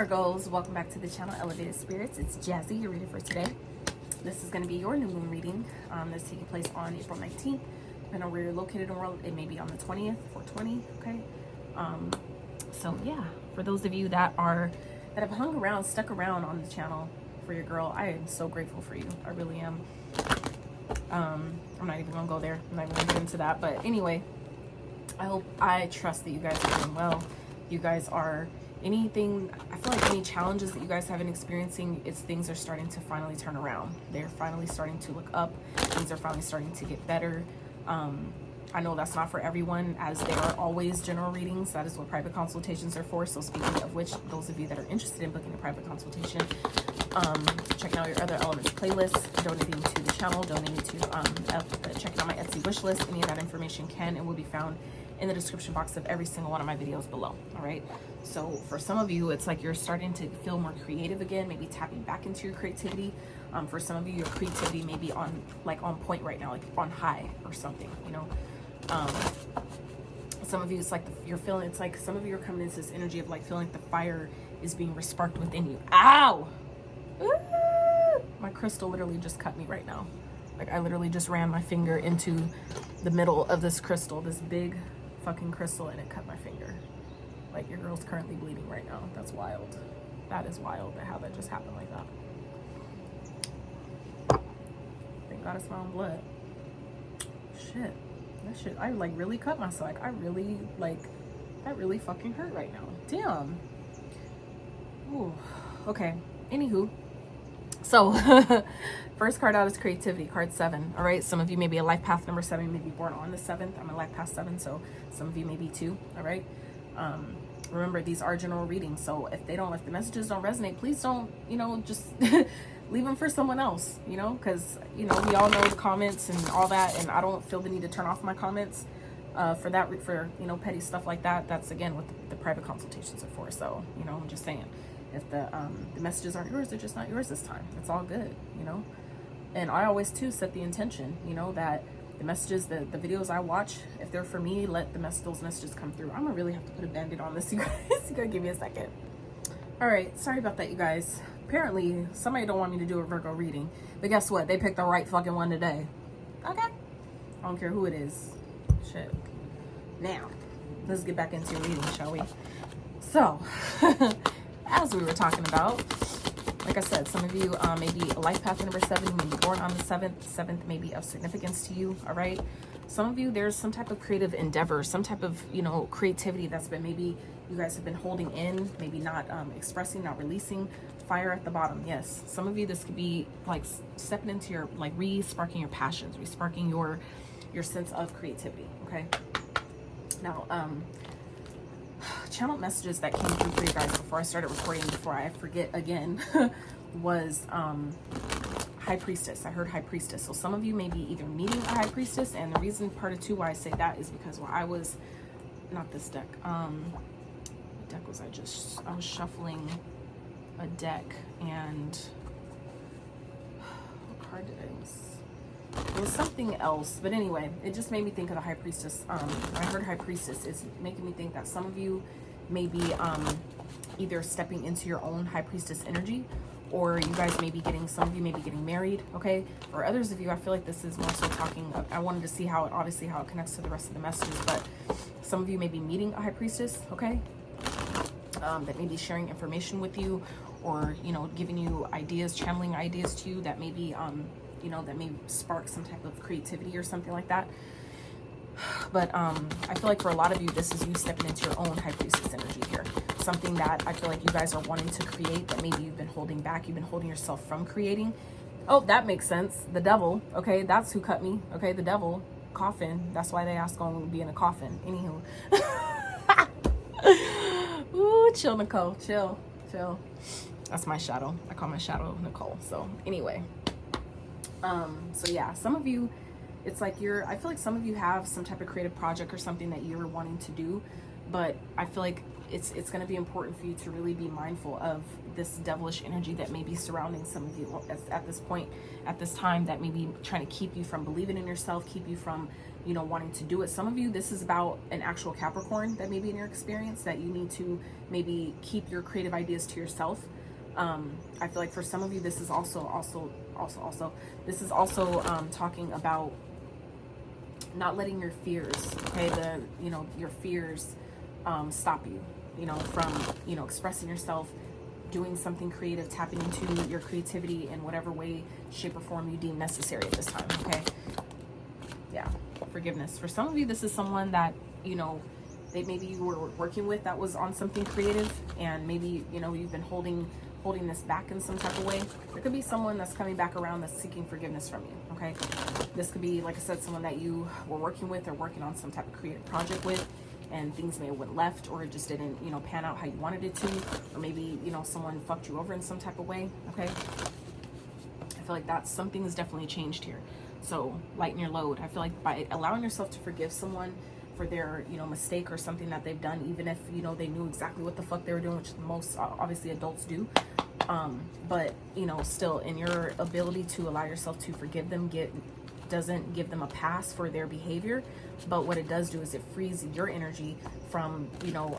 Virgos, welcome back to the channel Elevated Spirits. It's Jazzy, your reader for today. This is going to be your new moon reading. That's taking place on April 19th. Depending on where you're located in the world, it may be on the 20th or 20, okay? So yeah, for those of you that have hung around, stuck around on the channel for your girl, I am so grateful for you. I really am. I'm not even gonna go there. I'm not even gonna get into that. But anyway, I trust that you guys are doing well. You guys are I feel like any challenges that you guys have been experiencing, things are starting to finally turn around. They're finally starting to look up. Things are finally starting to get better. I know that's not for everyone, as they are always general readings. That is what private consultations are for. So speaking of which, those of you that are interested in booking a private consultation, checking out your other elements playlist, donating to the channel, donating to checking out my Etsy wish list, any of that information can and will be found in the description box of every single one of my videos below. All right, so for some of you, it's like you're starting to feel more creative again, maybe tapping back into your creativity. For some of you, your creativity may be on point right now, like on high or something, you know. Some of you, it's like some of you are coming into this energy of like feeling like the fire is being resparked within you. Ow! Ooh! My crystal literally just cut me right now. Like I literally just ran my finger into the middle of this crystal, this big fucking crystal, and it cut my finger. Like your girl's currently bleeding right now. That's wild. That is wild how that just happened like that. Thank God it's my own blood. Shit. That shit, I like really cut myself. Like I really that really fucking hurt right now. Damn. Ooh. Okay. Anywho. So first card out is creativity, card 7. All right, some of you may be a life path number 7, you may be born on the 7th. I'm a life path 7, so some of you may be too. All right, remember, these are general readings, so if the messages don't resonate, please don't, just leave them for someone else, because we all know the comments and all that, and I don't feel the need to turn off my comments for petty stuff like that. That's again what the private consultations are for. So I'm just saying, if the messages aren't yours, they're just not yours this time. It's all good, And I always too set the intention, that the messages, the videos I watch, if they're for me, let those messages come through. I'm gonna really have to put a band-aid on this, you guys. You gotta give me a second. All right, sorry about that, you guys. Apparently somebody don't want me to do a Virgo reading, but guess what? They picked the right fucking one today. Okay, I don't care who it is. Shit. Now let's get back into your reading, shall we? So as we were talking about, like I said, some of you may be a life path number 7, you may be born on the 7th. 7th may be of significance to you. All right, some of you, there's some type of creative endeavor, some type of creativity that's been, maybe you guys have been holding in, maybe not expressing, not releasing. Fire at the bottom. Yes, some of you, this could be like stepping into your, like, re-sparking your passions, re-sparking your sense of creativity. Okay, now channel messages that came through for you guys before I started recording, before I forget again, was High Priestess. I heard High Priestess. So some of you may be either meeting a High Priestess, and the reason, part of two, why I say that is because while I was, not this deck, what deck was I was shuffling a deck, and what card did I use? It was something else, but anyway, it just made me think of the High Priestess. I heard High Priestess is making me think that some of you may be either stepping into your own High Priestess energy, or you guys may be some of you may be getting married. Okay, for others of you, I feel like this is more so talking, I wanted to see how it connects to the rest of the messages, but some of you may be meeting a High Priestess, okay, that may be sharing information with you, or giving you ideas, channeling ideas to you that may be that may spark some type of creativity or something like that. But I feel like for a lot of you, this is you stepping into your own High Priestess energy here. Something that I feel like you guys are wanting to create, that maybe you've been holding back, you've been holding yourself from creating. Oh, that makes sense. The devil, okay, that's who cut me. Okay, the devil, coffin. That's why they asked going to be in a coffin. Anywho. Ooh, chill, Nicole, chill. That's my shadow. I call my shadow Nicole. So anyway, so yeah, some of you, it's like I feel like some of you have some type of creative project or something that you're wanting to do, but I feel like it's going to be important for you to really be mindful of this devilish energy that may be surrounding some of you at this point, at this time, that may be trying to keep you from believing in yourself, keep you from, you know, wanting to do it. Some of you, this is about an actual Capricorn that may be in your experience, that you need to maybe keep your creative ideas to yourself. I feel like for some of you, this is also this is also talking about not letting your fears, okay, your fears stop you, you know, from, you know, expressing yourself, doing something creative, tapping into your creativity in whatever way, shape, or form you deem necessary at this time, okay? Yeah, forgiveness. For some of you, this is someone that, you know, they maybe you were working with that was on something creative, and maybe, you know, you've been holding this back in some type of way. There could be someone that's coming back around that's seeking forgiveness from you, okay? This could be, like I said, someone that you were working with or working on some type of creative project with, and things may have went left, or it just didn't, you know, pan out how you wanted it to, or maybe, you know, someone fucked you over in some type of way, okay? I feel like that's, something's definitely changed here. So lighten your load. I feel like by allowing yourself to forgive someone for their, you know, mistake or something that they've done, even if, you know, they knew exactly what the fuck they were doing, which most obviously adults do, but, you know, still, in your ability to allow yourself to forgive them, doesn't give them a pass for their behavior, but what it does do is it frees your energy from, you know,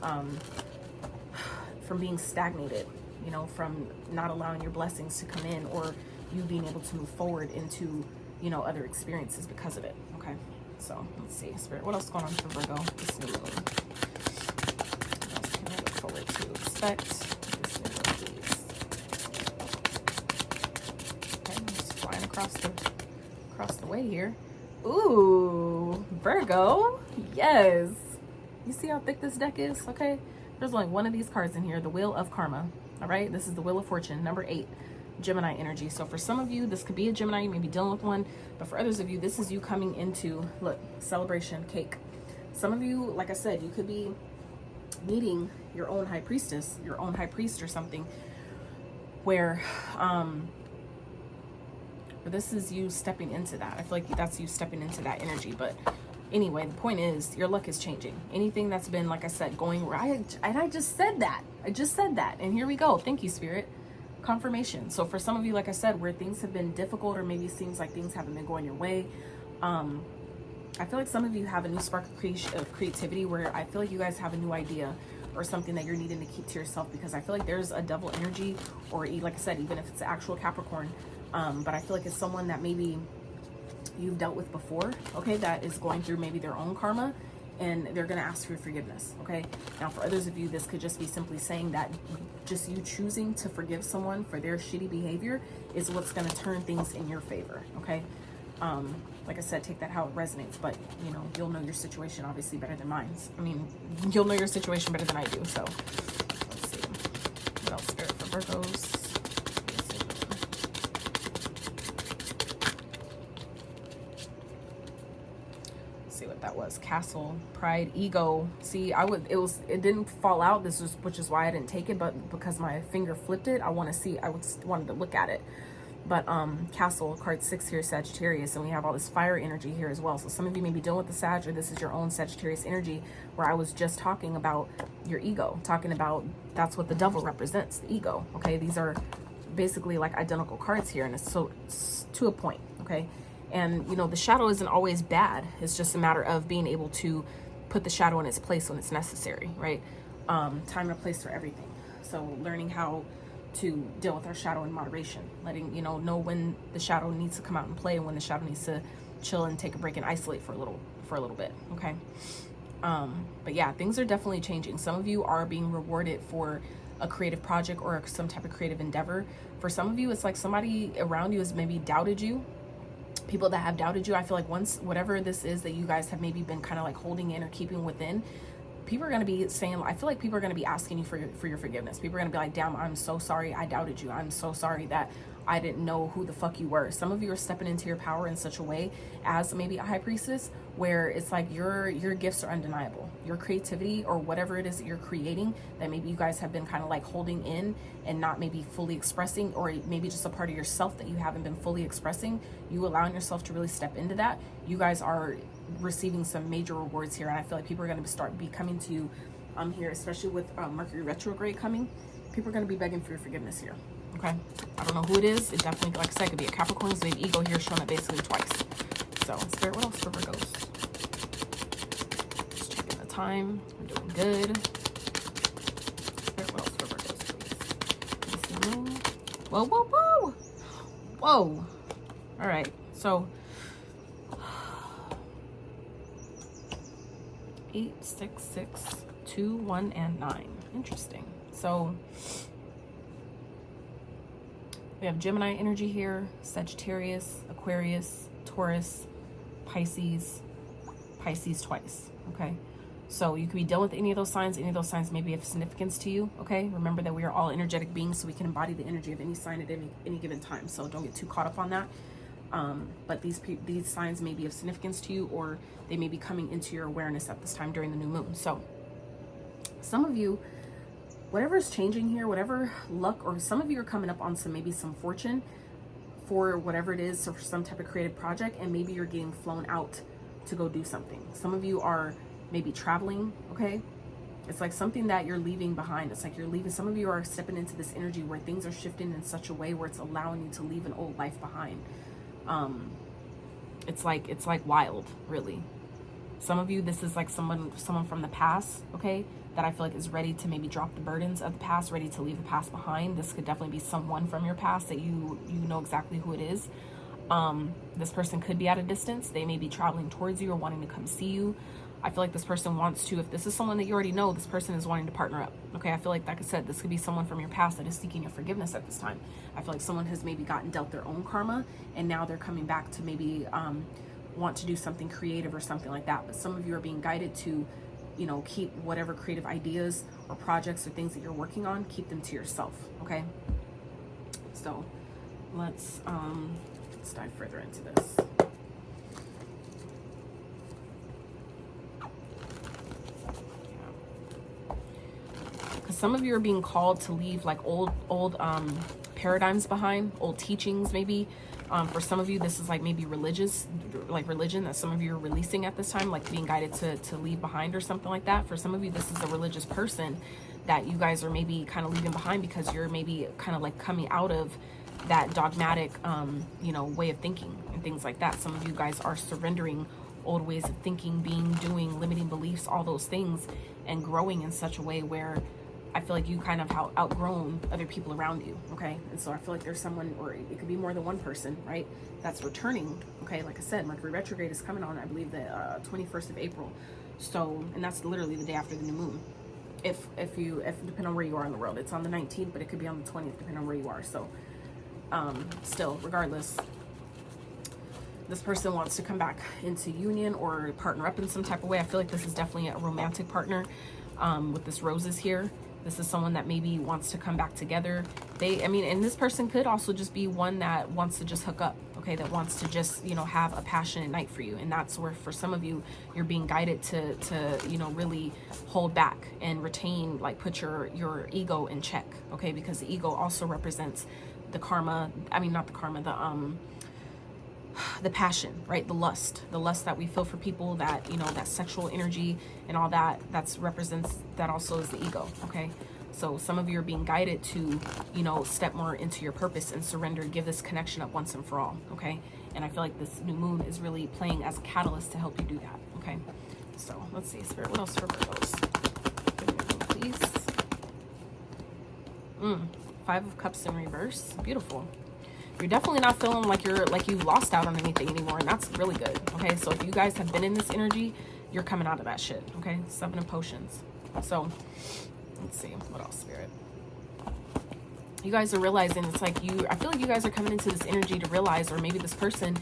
from being stagnated, you know, from not allowing your blessings to come in, or you being able to move forward into, you know, other experiences because of it. Okay, so let's see, Spirit, what else is going on for Virgo this new moon? What else can I look forward to expect this new moon, please? Okay, I'm just flying across the way here. Ooh, Virgo, yes. You see how thick this deck is? Okay, there's only one of these cards in here, the Wheel of Karma. All right, this is the Wheel of Fortune, number 8. Gemini energy. So for some of you, this could be a Gemini, you may be dealing with one, but for others of you, this is you coming into, look, celebration, cake. Some of you, like I said, you could be meeting your own high priestess, your own high priest or something, where this is you stepping into that. I feel like that's you stepping into that energy. But anyway, the point is, your luck is changing. Anything that's been, like I said, going right, and I just said that, and here we go. Thank you, Spirit. Confirmation. So for some of you, like I said, where things have been difficult, or maybe seems like things haven't been going your way, I feel like some of you have a new spark of creativity, where I feel like you guys have a new idea or something that you're needing to keep to yourself, because I feel like there's a double energy, or like I said, even if it's an actual Capricorn, but I feel like it's someone that maybe you've dealt with before, okay, that is going through maybe their own karma, and they're going to ask for forgiveness, okay? Now, for others of you, this could just be simply saying that just you choosing to forgive someone for their shitty behavior is what's going to turn things in your favor, okay? Like I said, take that how it resonates, but, you know, you'll know your situation obviously better than mine. I mean, you'll know your situation better than I do, so let's see. What else, Spirit, for Virgos? That was Castle, Pride, Ego. See, it didn't fall out. Which is why I didn't take it, but because my finger flipped it, I wanted to look at it. But Castle, card 6 here, Sagittarius, and we have all this fire energy here as well. So some of you may be dealing with the Sag, or this is your own Sagittarius energy, where I was just talking about your ego, talking about that's what the devil represents, the ego. Okay, these are basically like identical cards here, and it's to a point. Okay. And, you know, the shadow isn't always bad. It's just a matter of being able to put the shadow in its place when it's necessary, right? Time and a place for everything. So learning how to deal with our shadow in moderation, letting, you know when the shadow needs to come out and play, and when the shadow needs to chill and take a break and isolate for a little bit, okay? But yeah, things are definitely changing. Some of you are being rewarded for a creative project or some type of creative endeavor. For some of you, it's like somebody around you has maybe doubted you. People that have doubted you, I feel like once whatever this is that you guys have maybe been kind of like holding in or keeping within, people are going to be saying, I feel like people are going to be asking you for your forgiveness. People are going to be like, damn, I'm so sorry I doubted you. I'm so sorry that I didn't know who the fuck you were. Some of you are stepping into your power in such a way as maybe a high priestess, where it's like your gifts are undeniable. Your creativity or whatever it is that you're creating that maybe you guys have been kind of like holding in and not maybe fully expressing, or maybe just a part of yourself that you haven't been fully expressing, you allowing yourself to really step into that. You guys are receiving some major rewards here, and I feel like people are going to be coming to you here, especially with Mercury retrograde coming. People are going to be begging for your forgiveness here. Okay, I don't know who it is. It definitely, like I said, could be a Capricorn. So we have ego here showing up basically twice. So Spirit, what else for Virgos? Just checking the time. We're doing good. Spirit, what else for Virgos, please? Whoa, whoa, whoa, whoa! All right, so 8, 6, 6, 2, 1, and 9. Interesting. So we have Gemini energy here, Sagittarius, Aquarius, Taurus, Pisces, Pisces twice. Okay, so you could be dealing with any of those signs. Any of those signs may be of significance to you. Okay, remember that we are all energetic beings, so we can embody the energy of any sign at any given time. So don't get too caught up on that. But these signs may be of significance to you, or they may be coming into your awareness at this time during the new moon. So some of you, whatever is changing here, whatever luck, or some of you are coming up on maybe some fortune for whatever it is, so for some type of creative project, and maybe you're getting flown out to go do something. Some of you are maybe traveling. Okay, it's like something that you're leaving behind. It's like you're leaving. Some of you are stepping into this energy where things are shifting in such a way where it's allowing you to leave an old life behind. It's like wild, really. Some of you, this is like someone from the past, okay, that I feel like is ready to maybe drop the burdens of the past, ready to leave the past behind. This could definitely be someone from your past that you know exactly who it is. This person could be at a distance. They may be traveling towards you or wanting to come see you. I feel like this person wants to, if this is someone that you already know, this person is wanting to partner up. Okay, I feel like I said, this could be someone from your past that is seeking your forgiveness at this time. I feel like someone has maybe gotten dealt their own karma, and now they're coming back to maybe want to do something creative or something like that. But some of you are being guided to, you know, keep whatever creative ideas or projects or things that you're working on, keep them to yourself. Okay, so let's dive further into this. Some of you are being called to leave like old paradigms behind, old teachings maybe. For some of you, this is like maybe religion that some of you are releasing at this time, like being guided to leave behind or something like that. For some of you, this is a religious person that you guys are maybe kind of leaving behind because you're maybe kind of like coming out of that dogmatic, you know, way of thinking and things like that. Some of you guys are surrendering old ways of thinking, being, doing, limiting beliefs, all those things, and growing in such a way where I feel like you kind of outgrown other people around you, okay? And so I feel like there's someone, or it could be more than one person, right, that's returning, okay? Like I said, Mercury retrograde is coming on, I believe, the 21st of April. So, and that's literally the day after the new moon. If depending on where you are in the world, it's on the 19th, but it could be on the 20th, depending on where you are. So, still, regardless, this person wants to come back into union or partner up in some type of way. I feel like this is definitely a romantic partner with this roses here. This is someone that maybe wants to come back together. And this person could also just be one that wants to just hook up, okay? That wants to just, you know, have a passionate night for you. And that's where, for some of you, you're being guided to you know, really hold back and retain, like, put your ego in check, okay? Because the ego also represents the karma, not the karma, the passion, right? The lust that we feel for people, that, you know, that sexual energy and all that, represents that also is the ego, okay? So some of you are being guided to, you know, step more into your purpose and surrender, give this connection up once and for all, okay? And I feel like this new moon is really playing as a catalyst to help you do that, okay? So let's see, Spirit, what else for Virgos? Give me one, please. 5 of Cups in reverse, beautiful. You're definitely not feeling like you lost out on anything anymore, and that's really good, okay? So if you guys have been in this energy, you're coming out of that shit, okay? 7 of Potions. So let's see, what else, Spirit? You guys are realizing, it's like I feel like you guys are coming into this energy to realize, or maybe this person,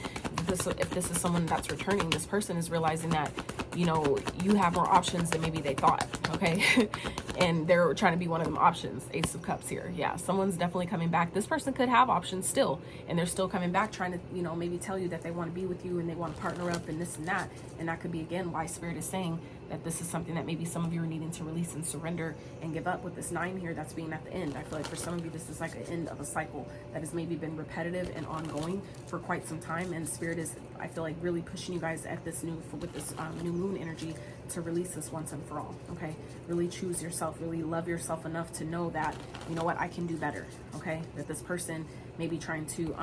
if this is someone that's returning, this person is realizing that, you know, you have more options than maybe they thought, okay? And they're trying to be one of them options. Ace of Cups here. Yeah, someone's definitely coming back. This person could have options still, and they're still coming back trying to, you know, maybe tell you that they want to be with you and they want to partner up and this and that. And that could be, again, why Spirit is saying that this is something that maybe some of you are needing to release and surrender and give up with this 9 here that's being at the end. I feel like for some of you, this is like an end of a cycle that has maybe been repetitive and ongoing for quite some time. And Spirit is, I feel like, really pushing you guys at this with this new moon energy to release this once and for all, okay? Really choose yourself, really love yourself enough to know that, you know what, I can do better, okay? That this person may be trying to,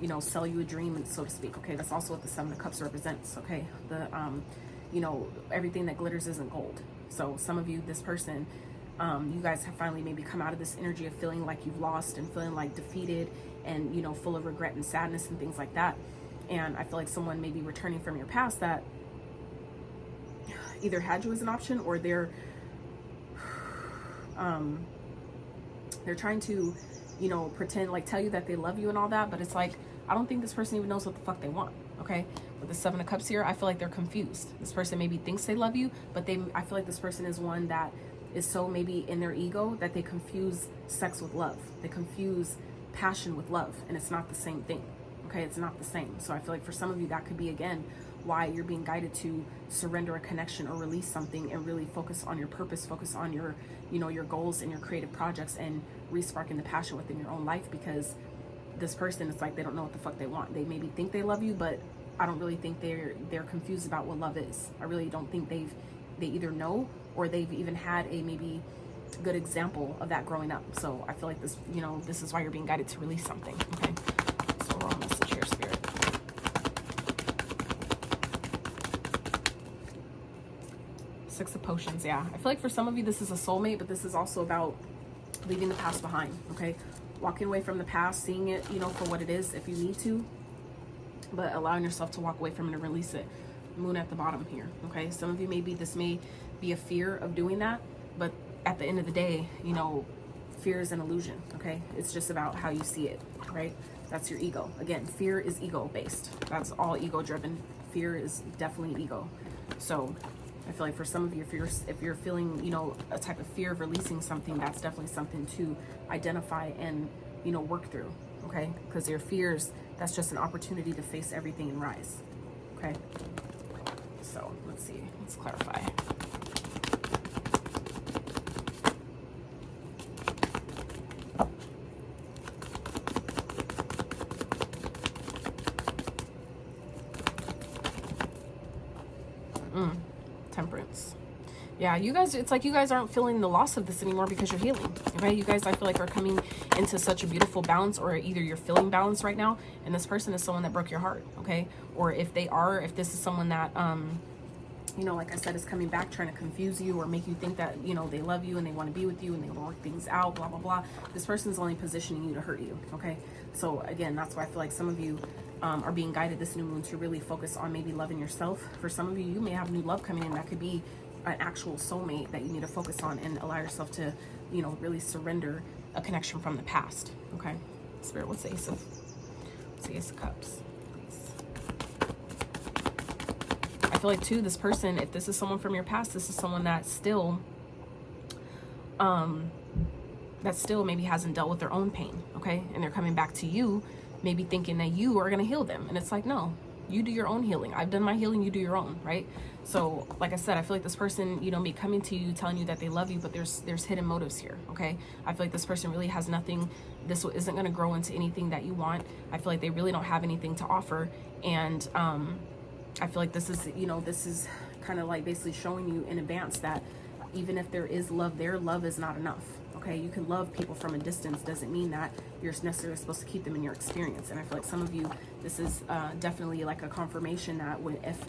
you know, sell you a dream, so to speak, okay? That's also what the Seven of Cups represents, okay? The, you know, everything that glitters isn't gold. So some of you, this person, you guys have finally maybe come out of this energy of feeling like you've lost and feeling like defeated and, you know, full of regret and sadness and things like that. And I feel like someone may be returning from your past that either had you as an option, or they're trying to, you know, pretend, like tell you that they love you and all that, but it's like, I don't think this person even knows what the fuck they want, okay? With the Seven of Cups here, I feel like they're confused. This person maybe thinks they love you, but I feel like this person is one that is so maybe in their ego that they confuse sex with love. They confuse passion with love, and it's not the same thing, okay? It's not the same. So I feel like for some of you, that could be, again, why you're being guided to surrender a connection or release something and really focus on your purpose, focus on your, you know, your goals and your creative projects, and resparking the passion within your own life. Because this person, it's like they don't know what the fuck they want. They maybe think they love you, but I don't really think they're confused about what love is. I really don't think they either know, or they've even had a maybe good example of that growing up. So I feel like this, you know, this is why you're being guided to release something, okay? So we're on message here, Spirit. Six of Potions, yeah. I feel like for some of you, this is a soulmate, but this is also about leaving the past behind, okay? Walking away from the past, seeing it, you know, for what it is if you need to, but allowing yourself to walk away from it and release it. Moon at the bottom here, okay? Some of you, maybe this may be a fear of doing that, but at the end of the day, you know, fear is an illusion, okay? It's just about how you see it, right? That's your ego. Again, fear is ego based. That's all ego driven. Fear is definitely ego. So I feel like for some of you, if you're feeling, you know, a type of fear of releasing something, that's definitely something to identify and, you know, work through, okay? Because your fears, that's just an opportunity to face everything and rise, okay? So let's see, let's clarify. Temperance. Yeah, you guys, it's like you guys aren't feeling the loss of this anymore because you're healing, okay? You guys, I feel like, are coming into such a beautiful balance, or either you're feeling balance right now, and this person is someone that broke your heart, okay? Or if this is someone that, you know, like I said, is coming back trying to confuse you or make you think that, you know, they love you and they want to be with you and they want to work things out, blah, blah, blah. This person's only positioning you to hurt you, okay? So again, that's why I feel like some of you are being guided this new moon to really focus on maybe loving yourself. For some of you, you may have new love coming in that could be an actual soulmate that you need to focus on, and allow yourself to, you know, really surrender a connection from the past, okay? Spirit, what's the Ace of Cups, please? I feel like too, this person, if this is someone from your past, this is someone that still maybe hasn't dealt with their own pain, okay? And they're coming back to you, maybe thinking that you are going to heal them. And it's like, no, you do your own healing. I've done my healing, you do your own, right? So like I said, I feel like this person, you know, may coming to you telling you that they love you, but there's hidden motives here, okay? I feel like this person really has nothing. This isn't going to grow into anything that you want. I feel like they really don't have anything to offer. And I feel like this is, you know, this is kind of like basically showing you in advance that even if there is love there, love is not enough. Okay, you can love people from a distance, doesn't mean that you're necessarily supposed to keep them in your experience. And I feel like some of you, this is definitely like a confirmation that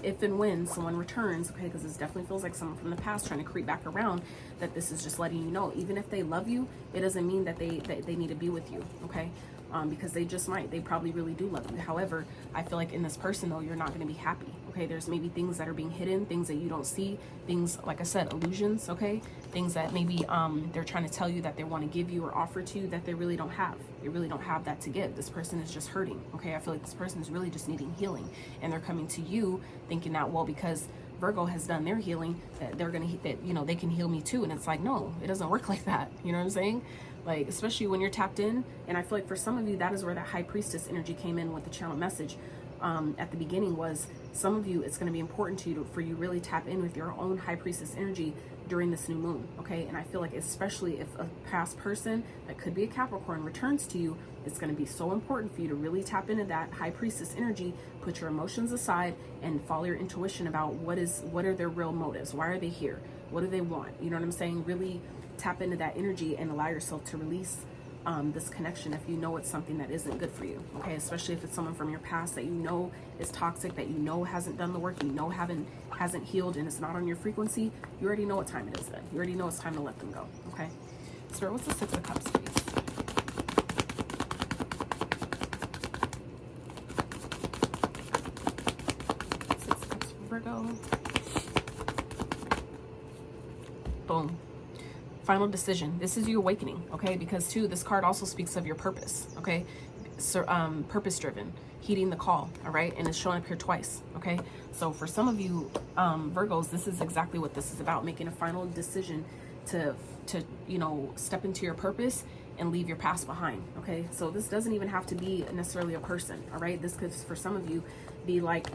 if and when someone returns, okay, because this definitely feels like someone from the past trying to creep back around, that this is just letting you know, even if they love you, it doesn't mean that they need to be with you, okay? Because they just might. They probably really do love you. However, I feel like in this person, though, you're not going to be happy. Okay, there's maybe things that are being hidden, things that you don't see, things, like I said, illusions, okay? Things that maybe they're trying to tell you that they want to give you or offer to you that they really don't have. They really don't have that to give. This person is just hurting, okay? I feel like this person is really just needing healing. And they're coming to you thinking that, well, because Virgo has done their healing, that they're going to, that, you know, they can heal me too. And it's like, no, it doesn't work like that. You know what I'm saying? Like, especially when you're tapped in. And I feel like for some of you, that is where that High Priestess energy came in with the channel message at the beginning. Was some of you, it's going to be important to you for you really tap in with your own High Priestess energy during this new moon, okay? And I feel like especially if a past person that could be a Capricorn returns to you, it's going to be so important for you to really tap into that high priestess energy, put your emotions aside, and follow your intuition about what are their real motives, why are they here, what do they want, you know what I'm saying? Really tap into that energy and allow yourself to release this connection if you know it's something that isn't good for you, okay? Especially if it's someone from your past that you know is toxic, that you know hasn't done the work, you know hasn't healed, and it's not on your frequency. You already know what time it is then. You already know it's time to let them go, okay? Spirit, what's the Six of Cups, please? Six of Cups for Virgo. Boom. Final decision. This is you awakening, okay? Because too, this card also speaks of your purpose, okay? So, purpose driven, heeding the call, all right? And it's showing up here twice, okay? So for some of you Virgos, this is exactly what this is about, making a final decision to you know, step into your purpose and leave your past behind, okay? So this doesn't even have to be necessarily a person, all right? This could, for some of you, be like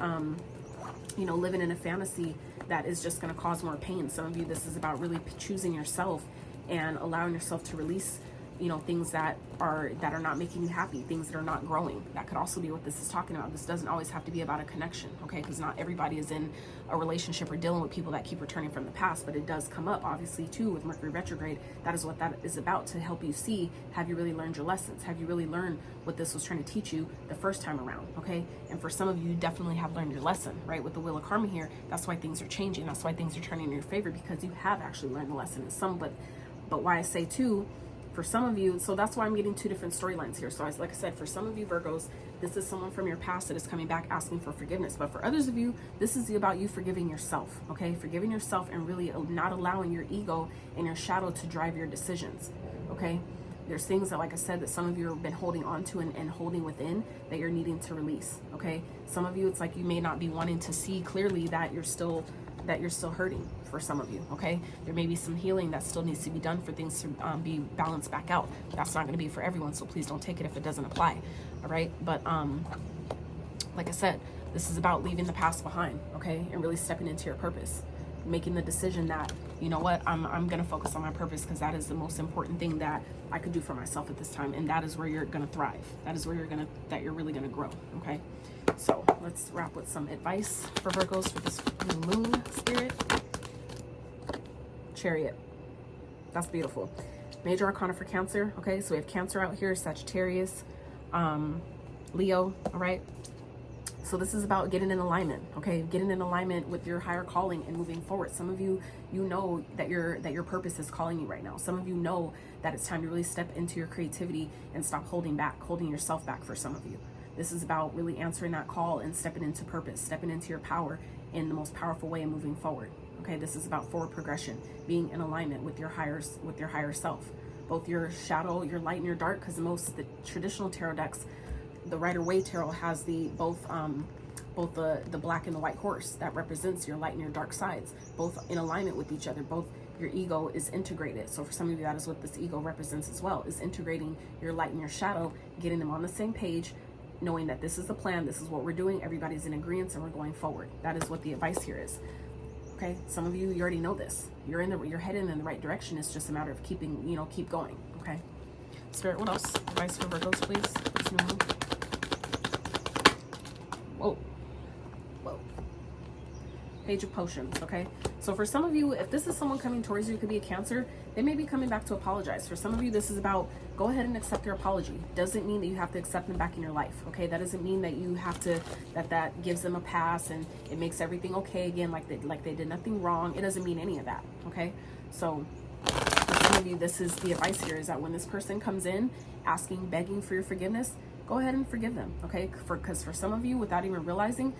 you know, living in a fantasy that is just going to cause more pain. Some of you, this is about really choosing yourself and allowing yourself to release, you know, things that are not making you happy, things that are not growing. That could also be what this is talking about. This doesn't always have to be about a connection, okay? Because not everybody is in a relationship or dealing with people that keep returning from the past, but it does come up, obviously, too, with Mercury retrograde. That is what that is about, to help you see, have you really learned your lessons? Have you really learned what this was trying to teach you the first time around, okay? And for some of you, you definitely have learned your lesson, right? With the Wheel of Karma here, that's why things are changing. That's why things are turning in your favor, because you have actually learned the lesson in some, but why I say, too, for some of you, so that's why I'm getting two different storylines here. So like I said, for some of you Virgos, this is someone from your past that is coming back asking for forgiveness. But for others of you, this is about you forgiving yourself, okay? Forgiving yourself and really not allowing your ego and your shadow to drive your decisions, okay? There's things that, like I said, that some of you have been holding on to and holding within that you're needing to release, okay? Some of you, it's like you may not be wanting to see clearly that you're still hurting. For some of you, okay? There may be some healing that still needs to be done for things to be balanced back out. That's not going to be for everyone, so please don't take it if it doesn't apply, all right? But like I said, this is about leaving the past behind, okay? And really stepping into your purpose, making the decision that, you know what, I'm going to focus on my purpose, because that is the most important thing that I could do for myself at this time, and that is where you're going to thrive. That is where you're really going to grow, okay? So let's wrap with some advice for Virgos for this new moon, Spirit. Chariot. That's beautiful. Major Arcana for Cancer, okay? So we have Cancer out here, Sagittarius, Leo, all right? So this is about getting in alignment, okay? Getting in alignment with your higher calling and moving forward. Some of you, you know that your purpose is calling you right now. Some of you know that it's time to really step into your creativity and stop holding yourself back for some of you. This is about really answering that call and stepping into purpose, stepping into your power in the most powerful way and moving forward. Okay, this is about forward progression, being in alignment with your higher self, both your shadow, your light, and your dark. Because the traditional tarot decks, the Rider-Waite tarot has both the black and the white horse that represents your light and your dark sides, both in alignment with each other. Both your ego is integrated. So for some of you, that is what this ego represents as well, is integrating your light and your shadow, getting them on the same page, knowing that this is the plan, this is what we're doing, everybody's in agreement, and we're going forward. That is what the advice here is. Okay, some of you already know this. You're heading in the right direction. It's just a matter of keep going. Okay. Spirit, what else? Advice for Virgos, please. This new moon. Whoa. Page of Potions, okay? So for some of you, if this is someone coming towards you, it could be a Cancer, they may be coming back to apologize. For some of you, this is about go ahead and accept their apology. Doesn't mean that you have to accept them back in your life, okay? That doesn't mean that you have to, that gives them a pass and it makes everything okay again, like they did nothing wrong. It doesn't mean any of that, okay? So for some of you, this is the advice here, is that when this person comes in asking, begging for your forgiveness, go ahead and forgive them, okay? Because for some of you, without even realizing,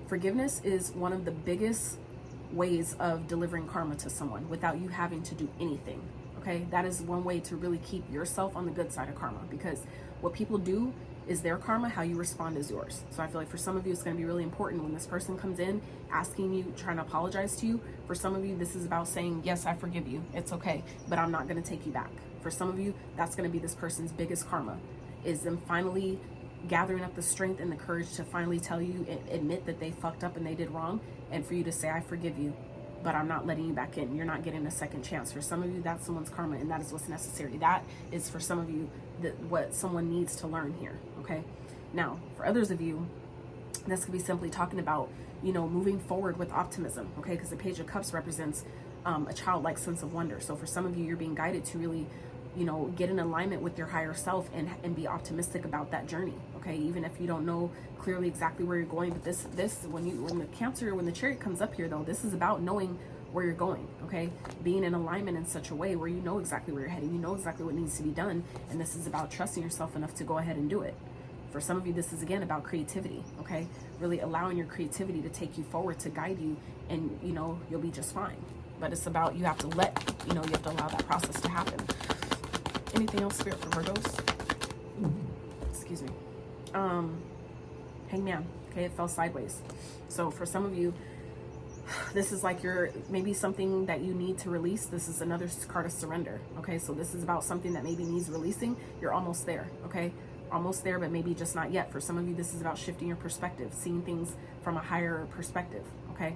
forgiveness is one of the biggest ways of delivering karma to someone without you having to do anything, okay? That is one way to really keep yourself on the good side of karma, because what people do is their karma, how you respond is yours. So I feel like for some of you, it's going to be really important when this person comes in asking you, trying to apologize to you. For some of you, this is about saying, yes, I forgive you, it's okay, but I'm not going to take you back. For some of you, that's going to be this person's biggest karma, is them finally gathering up the strength and the courage to finally tell you, admit that they fucked up and they did wrong, and for you to say, I forgive you. but I'm not letting you back in. You're not getting a second chance. For some of you, that's someone's karma, and that is what's necessary. That is for some of you what someone needs to learn here, okay? Now, for others of you, this could be simply talking about, you know, moving forward with optimism, okay? Because the Page of Cups represents a childlike sense of wonder. So for some of you, you're being guided to really, you know, get in alignment with your higher self and be optimistic about that journey, okay? Even if you don't know clearly exactly where you're going, but this when the Chariot comes up here, though, this is about knowing where you're going, okay? Being in alignment in such a way where you know exactly where you're heading, you know exactly what needs to be done, and this is about trusting yourself enough to go ahead and do it. For some of you, this is again about creativity, okay? Really allowing your creativity to take you forward, to guide you, and you know, you'll be just fine. But it's about, you have to you have to allow that process to happen. Anything else, Spirit, for Virgos? Excuse me. Hangman, okay, it fell sideways. So for some of you, this is like maybe something that you need to release. This is another card of surrender, okay? So this is about something that maybe needs releasing. You're almost there, okay? Almost there, but maybe just not yet. For some of you, this is about shifting your perspective, seeing things from a higher perspective, okay?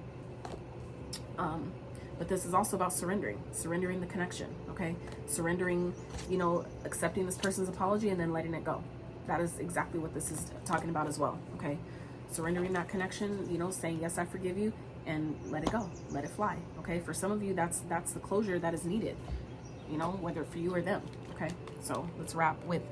But this is also about surrendering the connection, okay? Surrendering, you know, accepting this person's apology and then letting it go. That is exactly what this is talking about as well, okay? Surrendering that connection, you know, saying, yes, I forgive you, and let it go, let it fly, okay? For some of you, that's the closure that is needed, you know, whether for you or them, okay? So let's wrap with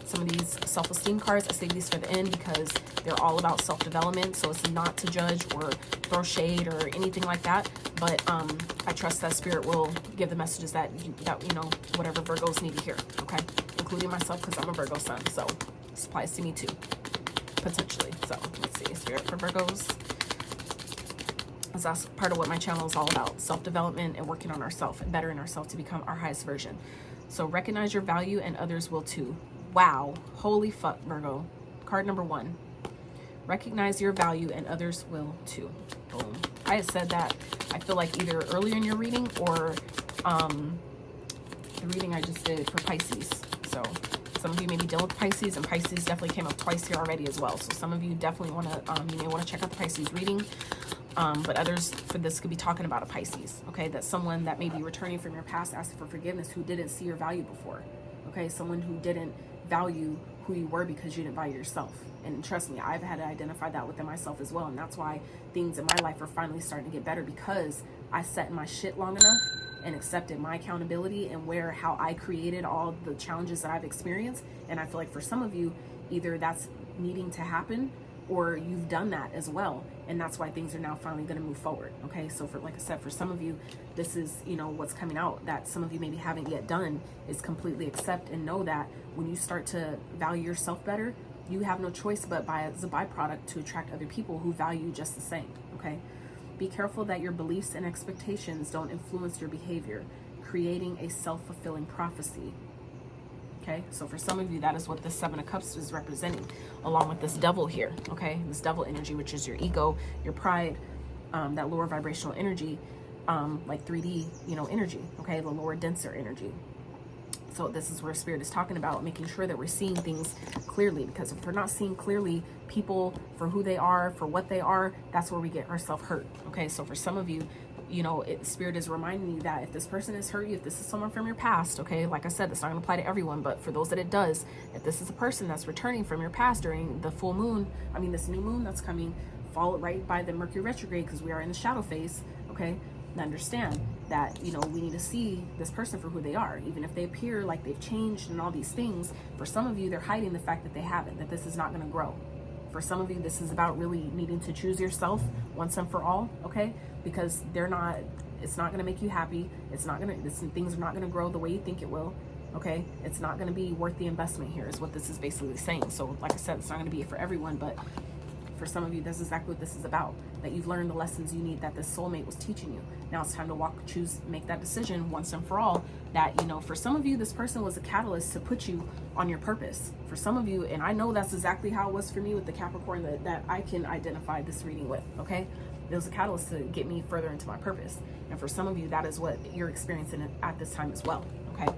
some of these self-esteem cards. I save these for the end because they're all about self-development, so it's not to judge or throw shade or anything like that, but I trust that Spirit will give the messages that you know, whatever Virgos need to hear, okay? Including myself, because I'm a Virgo sun, so this applies to me too, potentially. So let's see, Spirit for Virgos. That's part of what my channel is all about, self-development and working on ourselves and bettering ourselves to become our highest version. So recognize your value and others will too. Wow, holy fuck, Virgo. Card number 1. Recognize your value and others will too. Boom. I had said that, I feel like, either earlier in your reading or the reading I just did for Pisces. So some of you may be dealing with Pisces, and Pisces definitely came up twice here already as well. So some of you definitely want to, you may want to check out the Pisces reading. But others for this could be talking about a Pisces, okay? That's someone that may be returning from your past, asking for forgiveness, who didn't see your value before, okay? Someone who didn't value who you were because you didn't value yourself. And trust me, I've had to identify that within myself as well. And that's why things in my life are finally starting to get better, because I sat in my shit long enough and accepted my accountability and how I created all the challenges that I've experienced. And I feel like for some of you, either that's needing to happen or you've done that as well, and that's why things are now finally going to move forward, okay? So for, like I said, for some of you, this is, you know, what's coming out that some of you maybe haven't yet done, is completely accept and know that when you start to value yourself better, you have no choice but as a byproduct to attract other people who value you just the same, okay? Be careful that your beliefs and expectations don't influence your behavior, creating a self-fulfilling prophecy. Okay, so for some of you, that is what the 7 of Cups is representing, along with this Devil here, okay? This Devil energy, which is your ego, your pride, that lower vibrational energy, like 3D, you know, energy, okay? The lower, denser energy. So this is where Spirit is talking about making sure that we're seeing things clearly, because if we're not seeing clearly people for who they are, for what they are, that's where we get ourselves hurt, okay? So for some of you, you know, Spirit is reminding you that if this person has hurt you, if this is someone from your past, okay, like I said, that's not going to apply to everyone, but for those that it does, if this is a person that's returning from your past during the full moon, I mean, this new moon that's coming, followed right by the Mercury retrograde, because we are in the shadow phase, okay, and understand that, you know, we need to see this person for who they are, even if they appear like they've changed and all these things. For some of you, they're hiding the fact that they haven't, that this is not going to grow. For some of you, this is about really needing to choose yourself once and for all, okay? Because it's not going to make you happy. Things are not going to grow the way you think it will, okay? It's not going to be worth the investment here, is what this is basically saying. So like I said, it's not going to be for everyone, but for some of you, that's exactly what this is about, that you've learned the lessons you need, that this soulmate was teaching you. Now it's time to make that decision once and for all, that, you know, for some of you, this person was a catalyst to put you on your purpose. For some of you, and I know that's exactly how it was for me with the Capricorn that I can identify this reading with, okay? It was a catalyst to get me further into my purpose. And for some of you, that is what you're experiencing at this time as well, okay?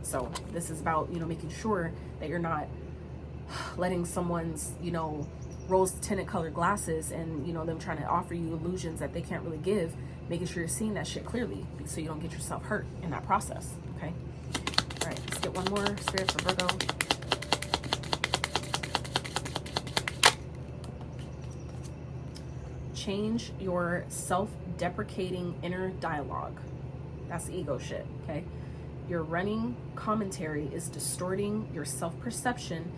So this is about, you know, making sure that you're not letting someone's, you know, rose tinted colored glasses and, you know, them trying to offer you illusions that they can't really give, making sure you're seeing that shit clearly so you don't get yourself hurt in that process, okay? All right, let's get one more spirit for Virgo. Change your self-deprecating inner dialogue. That's ego shit, okay? Your running commentary is distorting your self-perception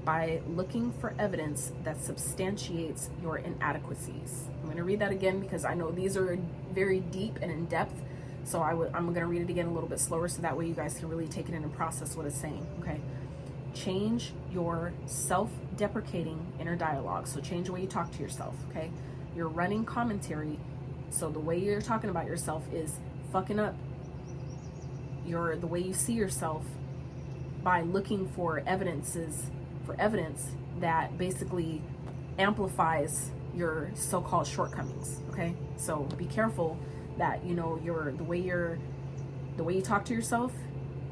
by looking for evidence that substantiates your inadequacies. I'm going to read that again because I know these are very deep and in depth. So I'm going to read it again a little bit slower so that way you guys can really take it in and process what it's saying, okay? Change your self-deprecating inner dialogue. So change the way you talk to yourself, okay? Your running commentary, so the way you're talking about yourself is fucking up the way you see yourself by looking for evidence that basically amplifies your so-called shortcomings, okay? So be careful that, you know, the way you talk to yourself,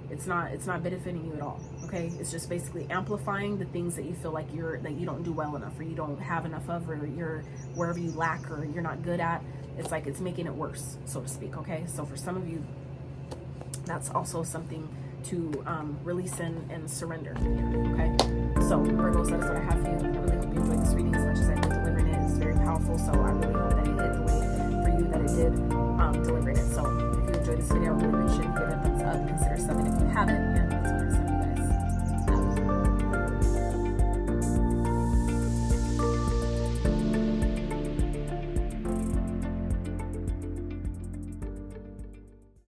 it's not benefiting you at all, okay? It's just basically amplifying the things that you feel like that you don't do well enough, or you don't have enough of, or you're wherever you lack, or you're not good at. It's like it's making it worse, so to speak, okay? So for some of you, that's also something to release and surrender here, okay? So Virgos, that is what I have for you. I really hope you enjoyed this reading as much as I did.